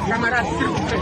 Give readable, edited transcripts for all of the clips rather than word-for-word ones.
Camarades, s'il vous plaît.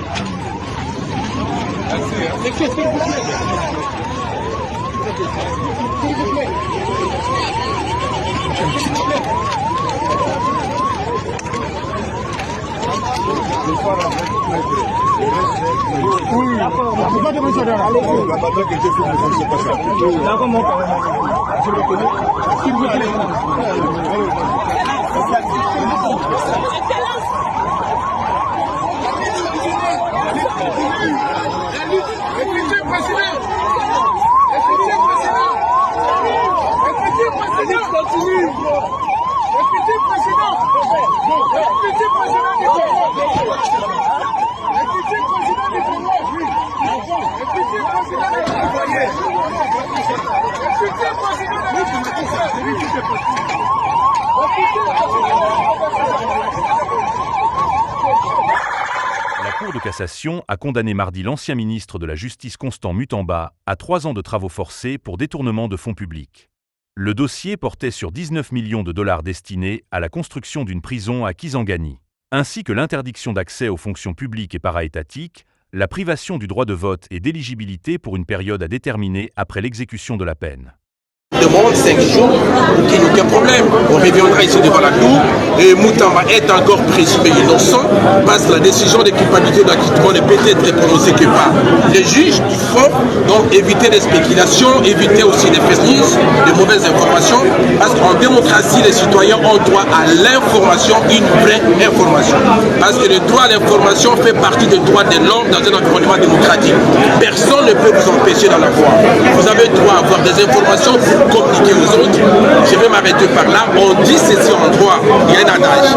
La Cour de cassation a condamné mardi l'ancien ministre de la Justice Constant Mutamba à 3 ans de travaux forcés pour détournement de fonds publics. Le dossier portait sur 19 millions de dollars destinés à la construction d'une prison à Kisangani, ainsi que l'interdiction d'accès aux fonctions publiques et para-étatiques, la privation du droit de vote et d'éligibilité pour une période à déterminer après l'exécution de la peine. Demande 5 jours pour qu'il n'y ait aucun problème. On reviendra ici devant la cour et Mutamba est encore présumé innocent parce que la décision de culpabilité d'acquittement ne peut être prononcée que par les juges du fond. Donc éviter les spéculations, éviter aussi les festisses, de mauvaises informations, parce qu'en démocratie, les citoyens ont droit à l'information, une vraie information. Parce que le droit à l'information fait partie des droits de l'homme dans un environnement démocratique. Personne ne peut vous empêcher d'en avoir. Vous avez droit à avoir des informations pour communiquer aux autres. Je vais m'arrêter par là. On dit ceci en droit, il y a un adage.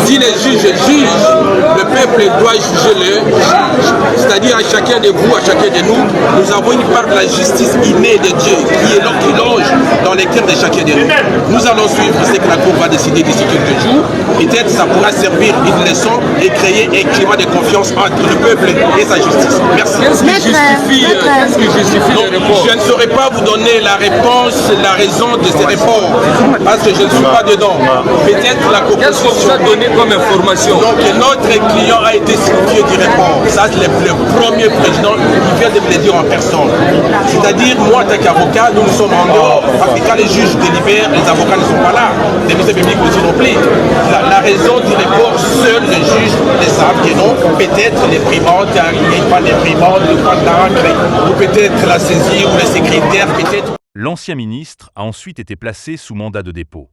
Si les juges jugent, le peuple doit juger le juge. C'est-à-dire à chacun de vous, à chacun de nous, nous avons une part de la justice innée de Dieu qui est là, qui loge dans les cœurs de chacun de nous. Nous allons suivre ce que la Cour va décider d'ici quelques jours. Peut-être ça pourra servir une leçon et créer un climat de confiance entre le peuple et sa justice. Merci. Qu'est-ce qui justifie le report? Je ne saurais pas vous donner la réponse, la raison de ces reports, parce que je ne suis pas dedans. Peut-être la proposition. Qu'est-ce qu'on vous a donné comme information? Donc notre client a été signifié du report. Ça, c'est le premier président qui vient de me le dire en personne. C'est-à-dire, moi, en tant qu'avocat, nous sommes en dehors. Parce que quand les juges délibèrent, les avocats ne sont pas là. Les ministres publics aussi non plus. La raison du report, seuls les juges le savent que non. Peut-être les primantes, il n'y a pas les primantes, le point d'encre, ou peut-être la saisie ou le secrétaire, peut-être. L'ancien ministre a ensuite été placé sous mandat de dépôt.